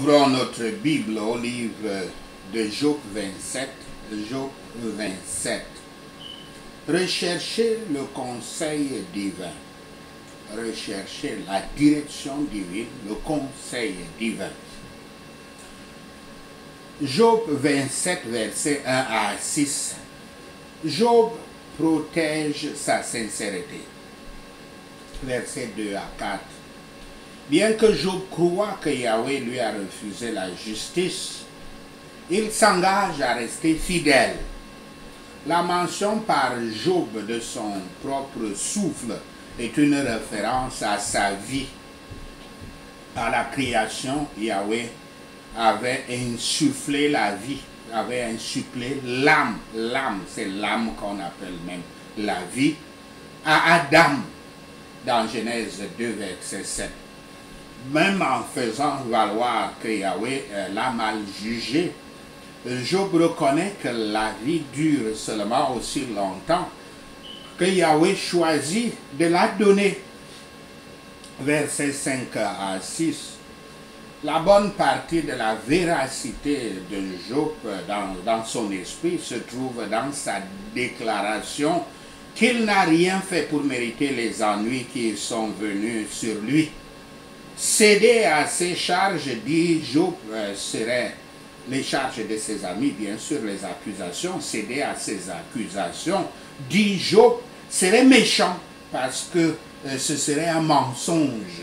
Ouvrons notre Bible au livre de Job 27. Job 27. Recherchez le conseil divin. Recherchez la direction divine, le conseil divin. Job 27, versets 1 à 6. Job protège sa sincérité. Versets 2 à 4. Bien que Job croit que Yahweh lui a refusé la justice, il s'engage à rester fidèle. La mention par Job de son propre souffle est une référence à sa vie. À la création, Yahweh avait insufflé la vie, avait insufflé l'âme. L'âme, c'est l'âme qu'on appelle même la vie, à Adam, dans Genèse 2, verset 7. Même en faisant valoir que Yahweh l'a mal jugé, Job reconnaît que la vie dure seulement aussi longtemps que Yahweh choisit de la donner. Versets 5 à 6. La bonne partie de la véracité de Job dans son esprit se trouve dans sa déclaration qu'il n'a rien fait pour mériter les ennuis qui sont venus sur lui. Céder à ses charges, dit Job, serait les charges de ses amis, bien sûr, les accusations. Céder à ses accusations, dit Job, serait méchant parce que ce serait un mensonge.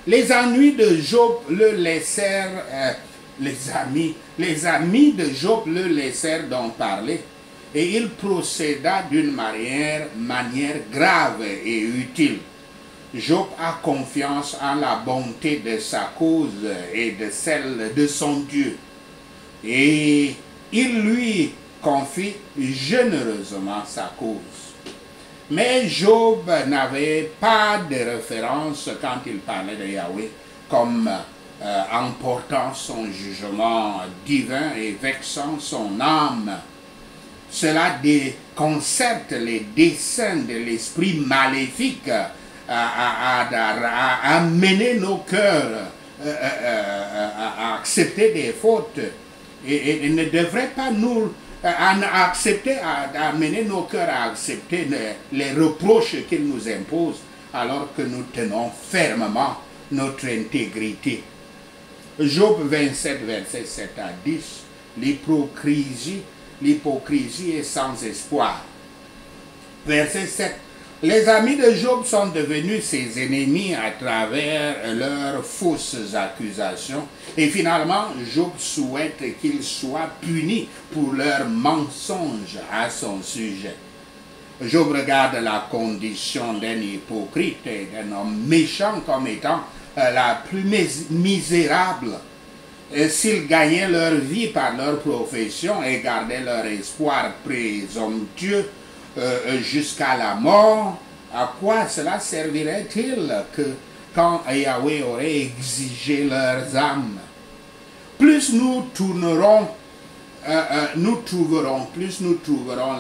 Les ennuis de Job le laissèrent, les amis de Job le laissèrent donc parler, et il procéda d'une manière grave et utile. Job a confiance en la bonté de sa cause et de celle de son Dieu, et il lui confie généreusement sa cause. Mais Job n'avait pas de référence quand il parlait de Yahweh comme emportant son jugement divin et vexant son âme. Cela déconcerte les desseins de l'esprit maléfique à amener nos cœurs à accepter des fautes et ne devrait pas nous amener nos cœurs à accepter les reproches qu'il nous impose alors que nous tenons fermement notre intégrité. Job 27, versets 7 à 10. L'hypocrisie est sans espoir. Verset 7. Les amis de Job sont devenus ses ennemis à travers leurs fausses accusations. Et finalement, Job souhaite qu'ils soient punis pour leurs mensonges à son sujet. Job regarde la condition d'un hypocrite et d'un homme méchant comme étant la plus misérable. S'ils gagnaient leur vie par leur profession et gardaient leur espoir présomptueux, jusqu'à la mort, à quoi cela servirait-il que quand Yahweh aurait exigé leurs âmes? Plus nous trouverons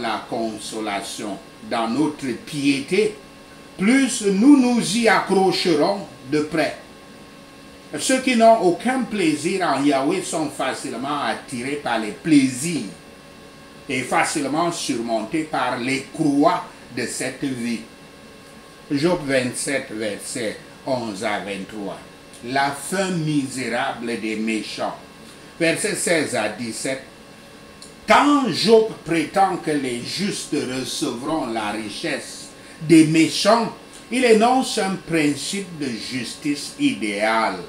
la consolation dans notre piété, plus nous nous y accrocherons de près. Ceux qui n'ont aucun plaisir en Yahweh sont facilement attirés par les plaisirs et facilement surmonté par les croix de cette vie. Job 27, versets 11 à 23. La fin misérable des méchants. Versets 16 à 17. Quand Job prétend que les justes recevront la richesse des méchants, il énonce un principe de justice idéale.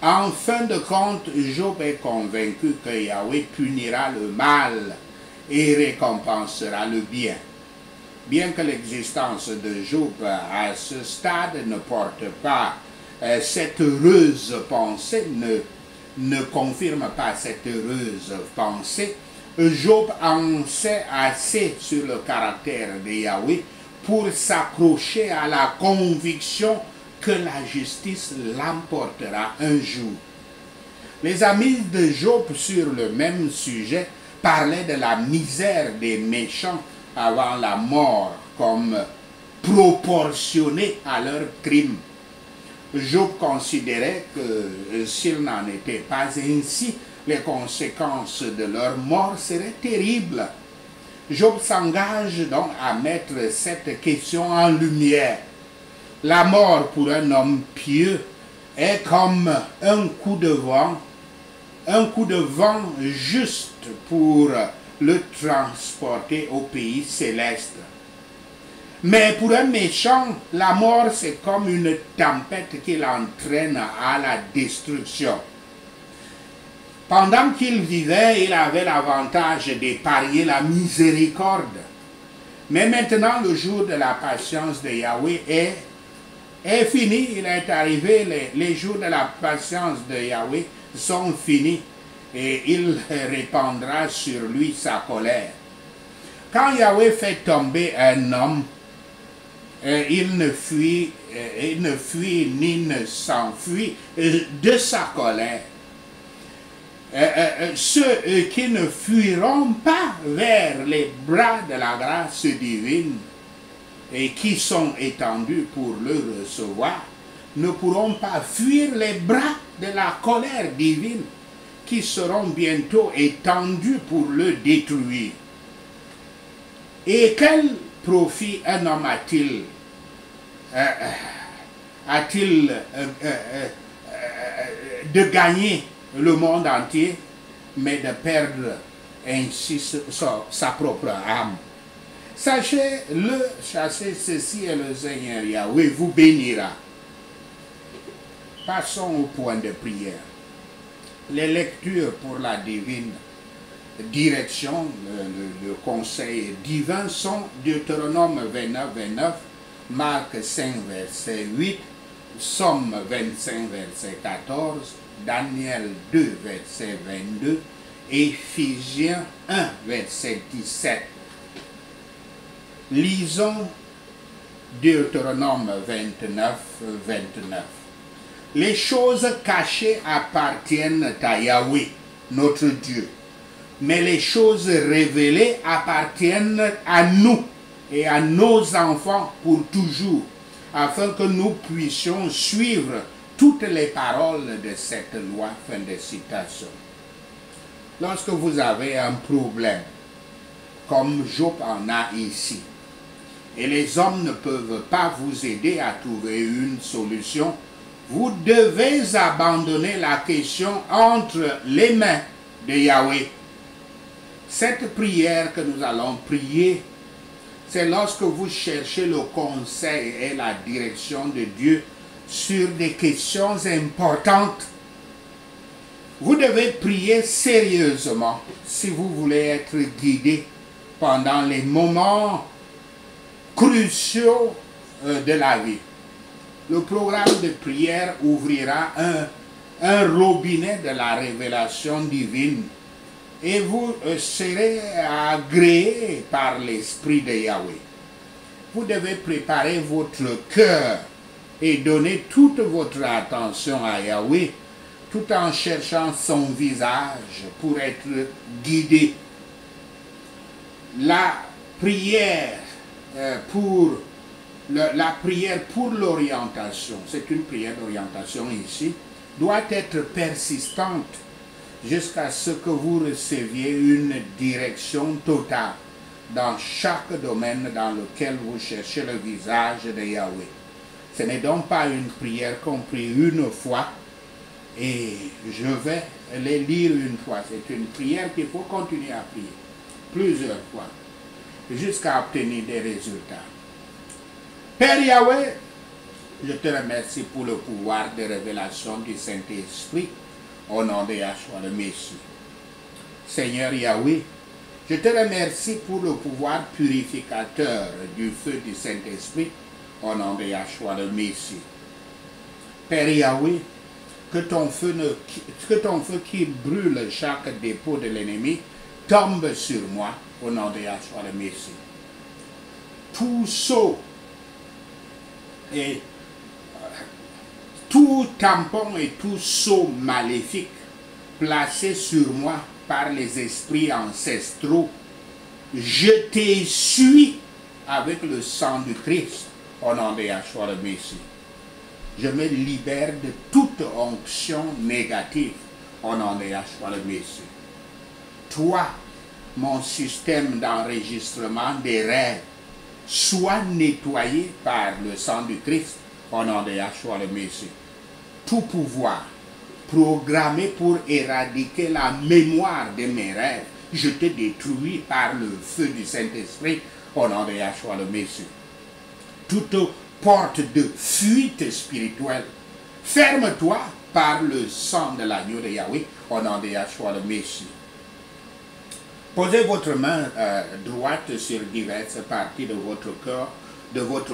En fin de compte, Job est convaincu que Yahweh punira le mal et récompensera le bien. Bien que l'existence de Job à ce stade ne porte pas cette heureuse pensée, ne confirme pas cette heureuse pensée, Job en sait assez sur le caractère de Yahweh pour s'accrocher à la conviction que la justice l'emportera un jour. Les amis de Job sur le même sujet parlaient de la misère des méchants avant la mort comme proportionnée à leurs crimes. Job considérait que s'il n'en était pas ainsi, les conséquences de leur mort seraient terribles. Job s'engage donc à mettre cette question en lumière. La mort pour un homme pieux est comme un coup de vent juste pour le transporter au pays céleste. Mais pour un méchant, la mort c'est comme une tempête qui l'entraîne à la destruction. Pendant qu'il vivait, il avait l'avantage d'épargner la miséricorde. Mais maintenant, le jour de la patience de Yahweh est fini. Il est arrivé, les jours de la patience de Yahweh sont finis. Et il répandra sur lui sa colère. Quand Yahweh fait tomber un homme, il ne fuit ni ne s'enfuit de sa colère. Ceux qui ne fuiront pas vers les bras de la grâce divine et qui sont étendus pour le recevoir, ne pourront pas fuir les bras de la colère divine qui seront bientôt étendus pour le détruire. Et quel profit un homme a-t-il de gagner le monde entier, mais de perdre ainsi sa propre âme? Sachez ceci et le Seigneur Yahweh vous bénira. Passons au point de prière. Les lectures pour la divine direction, le conseil divin sont Deutéronome 29, 29, Marc 5, verset 8, Somme 25, verset 14, Daniel 2, verset 22, Éphésiens 1, verset 17. Lisons Deutéronome 29, 29. Les choses cachées appartiennent à Yahweh, notre Dieu. Mais les choses révélées appartiennent à nous et à nos enfants pour toujours, afin que nous puissions suivre toutes les paroles de cette loi. Fin de citation. Lorsque vous avez un problème, comme Job en a ici, et les hommes ne peuvent pas vous aider à trouver une solution, vous devez abandonner la question entre les mains de Yahweh. Cette prière que nous allons prier, c'est lorsque vous cherchez le conseil et la direction de Dieu sur des questions importantes. Vous devez prier sérieusement si vous voulez être guidé pendant les moments cruciaux de la vie. Le programme de prière ouvrira un robinet de la révélation divine et vous serez agréé par l'Esprit de Yahweh. Vous devez préparer votre cœur et donner toute votre attention à Yahweh tout en cherchant son visage pour être guidé. La prière pour l'orientation, c'est une prière d'orientation ici, doit être persistante jusqu'à ce que vous receviez une direction totale dans chaque domaine dans lequel vous cherchez le visage de Yahweh. Ce n'est donc pas une prière qu'on prie une fois et je vais les lire une fois. C'est une prière qu'il faut continuer à prier plusieurs fois jusqu'à obtenir des résultats. Père Yahweh, je te remercie pour le pouvoir de révélation du Saint-Esprit au nom de Yahshua le Messie. Seigneur Yahweh, je te remercie pour le pouvoir purificateur du feu du Saint-Esprit au nom de Yahshua le Messie. Père Yahweh, que ton feu qui brûle chaque dépôt de l'ennemi tombe sur moi au nom de Yahshua le Messie. Tout sceau et tout tampon et tout sceau maléfique placé sur moi par les esprits ancestraux, je t'essuie avec le sang du Christ au nom de Yahshua le Messie. Je me libère de toute onction négative au nom de Yahshua le Messie. Toi, mon système d'enregistrement des rêves, sois nettoyé par le sang du Christ au nom de Yahshua le Messie. Tout pouvoir programmé pour éradiquer la mémoire de mes rêves, je te détruis par le feu du Saint-Esprit au nom de Yahshua le Messie. Toute porte de fuite spirituelle, ferme-toi par le sang de l'agneau de Yahweh au nom de Yahshua le Messie. Posez votre main droite sur diverses parties de votre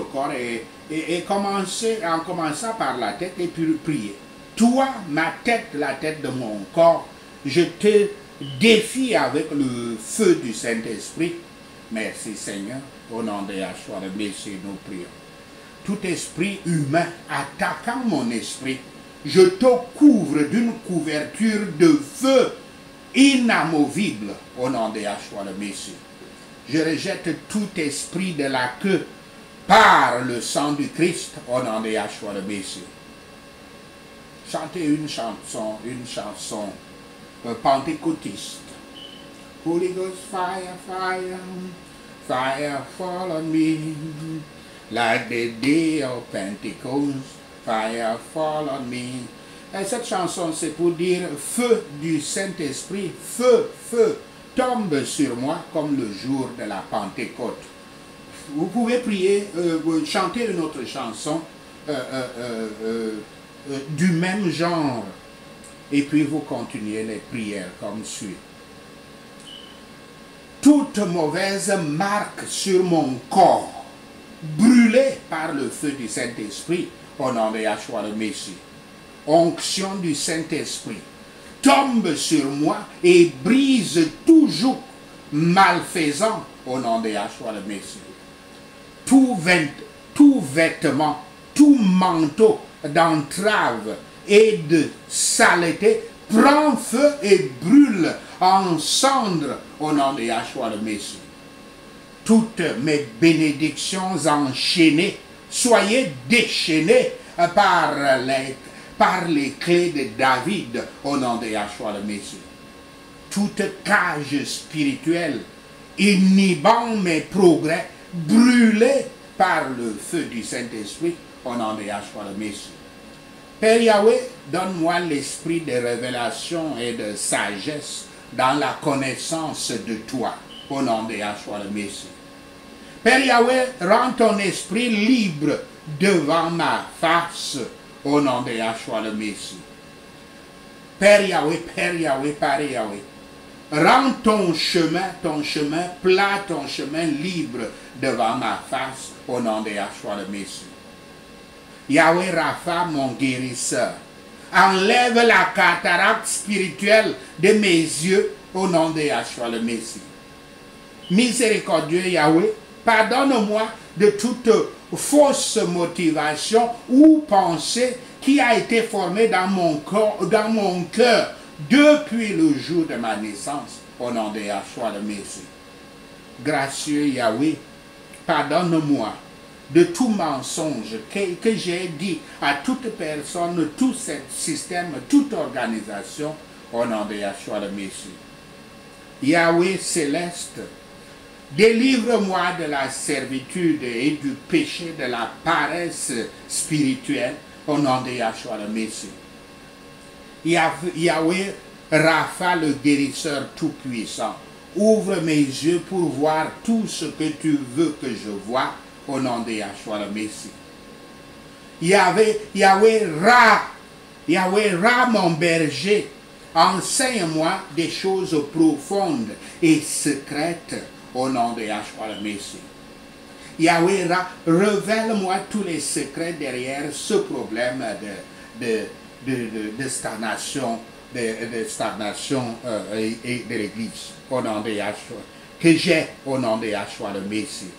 corps et commencez en commençant par la tête et puis priez. Toi, ma tête, la tête de mon corps, je te défie avec le feu du Saint-Esprit. Merci Seigneur, au nom de Yahshua le Messie, nous prions. Tout esprit humain attaquant mon esprit, je te couvre d'une couverture de feu inamovible au nom de Yahshua le Messie. Je rejette tout esprit de la queue par le sang du Christ au nom de Yahshua le Messie. Chantez une chanson pentecôtiste. Holy Ghost fire, fire, fire fall on me, like the day of Pentecost, fire fall on me. Et cette chanson, c'est pour dire feu du Saint-Esprit, feu, feu, tombe sur moi comme le jour de la Pentecôte. Vous pouvez prier, chanter une autre chanson du même genre, et puis vous continuez les prières comme suit. Toute mauvaise marque sur mon corps, brûlée par le feu du Saint-Esprit, au nom de Yahshua le Messie. Onction du Saint-Esprit, tombe sur moi et brise tout joug malfaisant au nom de Yahshua le Messie. Tout vêtement, tout manteau d'entrave et de saleté prend feu et brûle en cendres au nom de Yahshua le Messie. Toutes mes bénédictions enchaînées, soyez déchaînées par les clés de David au nom de Yahshua le Messie. Toute cage spirituelle inhibant mes progrès, brûlée par le feu du Saint-Esprit au nom de Yahshua le Messie. Père Yahweh, donne-moi l'esprit de révélation et de sagesse dans la connaissance de toi au nom de Yahshua le Messie. Père Yahweh, rends ton esprit libre devant ma face au nom de Yahshua le Messie. Père Yahweh, Père Yahweh, Père Yahweh, rends ton chemin plat, ton chemin libre devant ma face au nom de Yahshua le Messie. Yahweh Rapha, mon guérisseur, enlève la cataracte spirituelle de mes yeux au nom de Yahshua le Messie. Miséricordieux Yahweh, pardonne-moi de toute fausse motivation ou pensée qui a été formée dans mon cœur depuis le jour de ma naissance au nom de Yahshua le Messie. Gracieux Yahweh, pardonne-moi de tout mensonge que j'ai dit à toute personne, tout système, toute organisation au nom de Yahshua le Messie. Yahweh céleste, délivre-moi de la servitude et du péché de la paresse spirituelle au nom de Yahshua le Messie. Yahweh Rapha, le guérisseur tout-puissant, ouvre mes yeux pour voir tout ce que tu veux que je vois au nom de Yahshua le Messie. Yahweh Ra, mon berger, enseigne-moi des choses profondes et secrètes au nom de Yahshua le Messie. Yahweh Ra, révèle-moi tous les secrets derrière ce problème de stagnation, et de l'Église au nom de Yahshua, que j'ai au nom de Yahshua le Messie.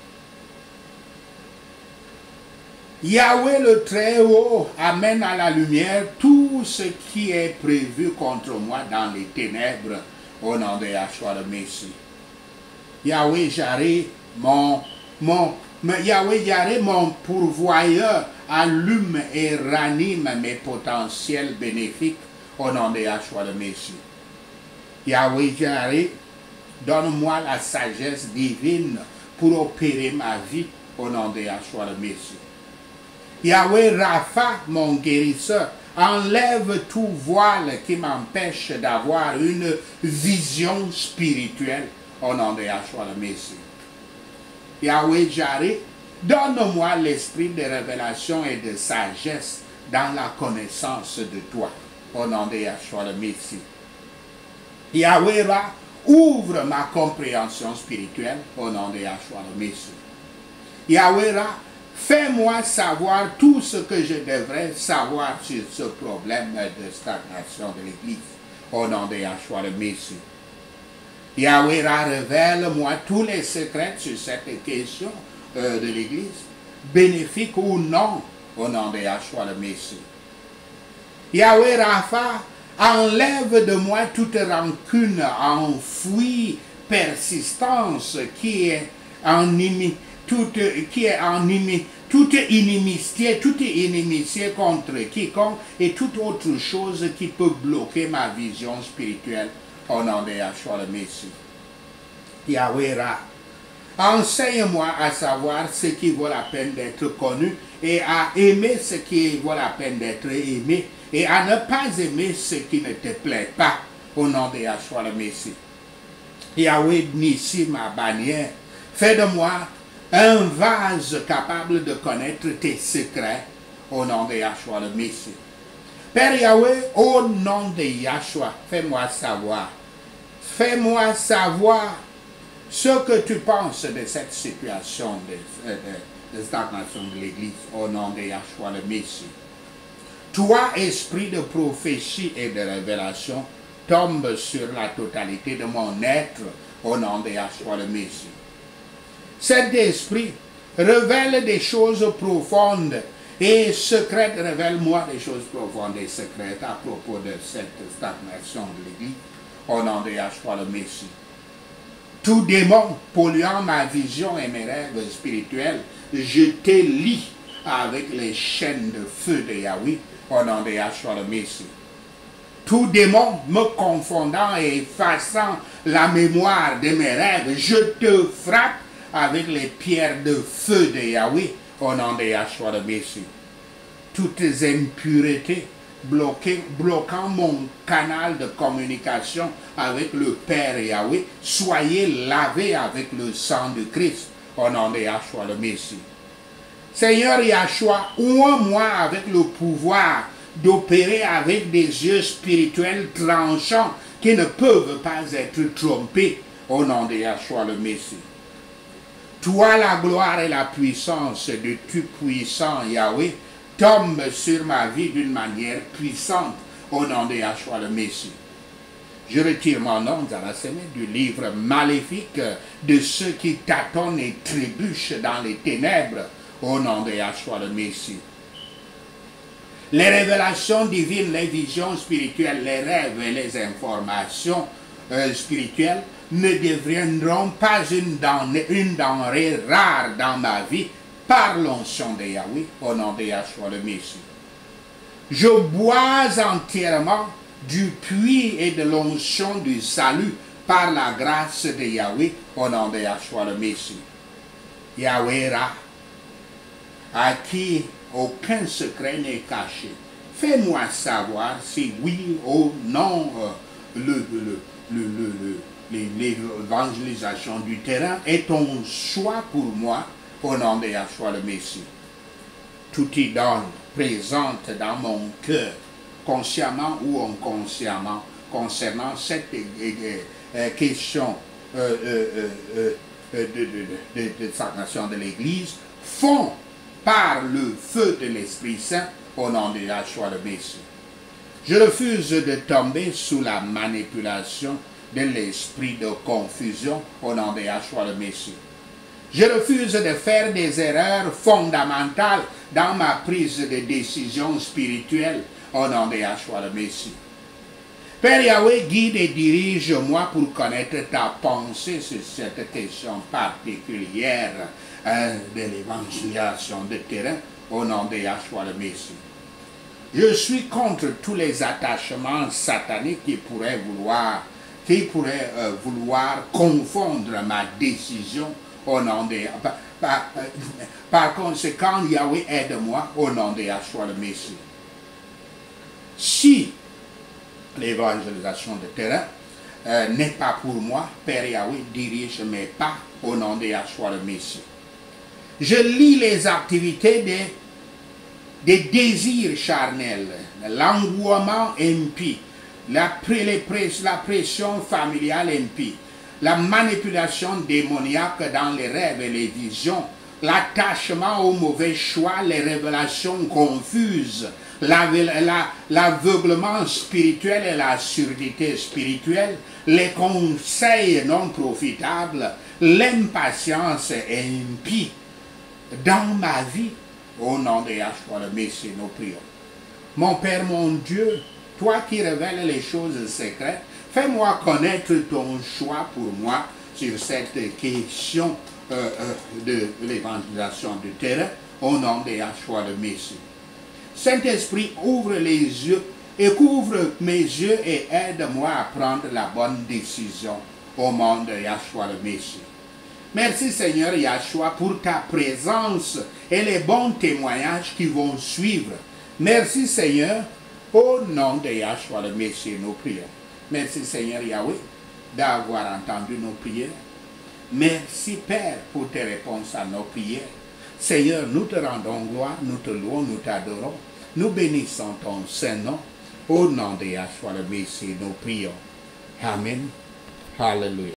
Yahweh le Très-Haut amène à la lumière tout ce qui est prévu contre moi dans les ténèbres au nom de Yahshua le Messie. Yahweh Yareh, mon pourvoyeur, allume et ranime mes potentiels bénéfiques au nom de Yahshua le Messie. Yahweh Jireh, donne-moi la sagesse divine pour opérer ma vie au nom de Yahshua le Messie. Yahweh Rapha, mon guérisseur, enlève tout voile qui m'empêche d'avoir une vision spirituelle au nom de Yahshua le Messie. Yahweh Jireh, donne-moi l'esprit de révélation et de sagesse dans la connaissance de toi au nom de Yahshua le Messie. Yahweh Ra, ouvre ma compréhension spirituelle au nom de Yahshua le Messie. Yahweh Ra, fais-moi savoir tout ce que je devrais savoir sur ce problème de stagnation de l'Église au nom de Yahshua le Messie. Yahweh Ra, révèle-moi tous les secrets sur cette question de l'Église, bénéfique ou non, au nom de Yahshua le Messie. Yahweh Rapha, enlève de moi toute rancune enfouie, persistance qui est toute inimitié contre quiconque et toute autre chose qui peut bloquer ma vision spirituelle au nom de Yahshua le Messie. Yahweh Ra, enseigne-moi à savoir ce qui vaut la peine d'être connu et à aimer ce qui vaut la peine d'être aimé et à ne pas aimer ce qui ne te plaît pas au nom de Yahshua le Messie. Yahweh Nissi, ma bannière, fais de moi un vase capable de connaître tes secrets au nom de Yahshua le Messie. Père Yahweh, au nom de Yahshua, fais-moi savoir. Fais-moi savoir ce que tu penses de cette situation de stagnation de l'Église au nom de Yahshua le Messie. Toi, esprit de prophétie et de révélation, tombe sur la totalité de mon être au nom de Yahshua le Messie. Cet esprit révèle des choses profondes et secrètes, révèle-moi des choses profondes et secrètes à propos de cette stagnation de l'Église au nom de Yahshua le Messie. Tout démon polluant ma vision et mes rêves spirituels, je te lie avec les chaînes de feu de Yahweh au nom de Yahshua le Messie. Tout démon me confondant et effaçant la mémoire de mes rêves, je te frappe avec les pierres de feu de Yahweh au nom de Yahshua le Messie. Toutes impuretés bloquant mon canal de communication avec le Père Yahweh, soyez lavés avec le sang de Christ au nom de Yahshua le Messie. Seigneur Yahshua, ouvre-moi avec le pouvoir d'opérer avec des yeux spirituels tranchants qui ne peuvent pas être trompés au nom de Yahshua le Messie. Toi la gloire et la puissance du Tout-Puissant Yahweh tombe sur ma vie d'une manière puissante au nom de Yahshua le Messie. Je retire mon nom à la semaine du livre maléfique de ceux qui tâtonnent et trébuchent dans les ténèbres au nom de Yahshua le Messie. Les révélations divines, les visions spirituelles, les rêves et les informations spirituelles ne deviendront pas une denrée rare dans ma vie par l'onction de Yahweh au nom de Yahshua le Messie. Je bois entièrement du puits et de l'onction du salut par la grâce de Yahweh au nom de Yahshua le Messie. Yahweh Ra, à qui aucun secret n'est caché. Fais-moi savoir si oui ou non l'évangélisation du terrain est ton choix pour moi au nom de Yahshua le Messie. Tout idole présente dans mon cœur, consciemment ou inconsciemment, concernant cette question de stagnation de l'Église, font par le feu de l'Esprit Saint au nom de Yahshua le Messie. Je refuse de tomber sous la manipulation de l'esprit de confusion au nom de Yahshua le Messie. Je refuse de faire des erreurs fondamentales dans ma prise de décision spirituelle au nom de Yahshua le Messie. Père Yahweh, guide et dirige-moi pour connaître ta pensée sur cette question particulière de l'évangélisation de terrain au nom de Yahshua le Messie. Je suis contre tous les attachements sataniques qui pourraient vouloir confondre ma décision au nom de par conséquent, Yahweh, aide-moi au nom de Yahshua le Messie. Si l'évangélisation de terrain n'est pas pour moi, Père Yahweh, dirige mes pas au nom de Yahshua le Messie. Je lis les activités des désirs charnels, l'engouement impie, la pression familiale impie, la manipulation démoniaque dans les rêves et les visions, l'attachement aux mauvais choix, les révélations confuses, l'aveuglement spirituel et la surdité spirituelle, les conseils non profitables, l'impatience impie dans ma vie, au nom de Yahshua le Messie, nous prions. Mon Père, mon Dieu, toi qui révèles les choses secrètes, fais-moi connaître ton choix pour moi sur cette question de l'évangélisation du terrain, au nom de Yahshua le Messie. Saint-Esprit, ouvre les yeux et couvre mes yeux et aide-moi à prendre la bonne décision au nom de Yahshua le Messie. Merci Seigneur Yahshua pour ta présence et les bons témoignages qui vont suivre. Merci Seigneur, au nom de Yahshua le Messie, nous prions. Merci Seigneur Yahweh d'avoir entendu nos prières. Merci Père pour tes réponses à nos prières. Seigneur, nous te rendons gloire, nous te louons, nous t'adorons. Nous bénissons ton Saint-Nom. Au nom de Yahshua le Messie, nous prions. Amen. Hallelujah.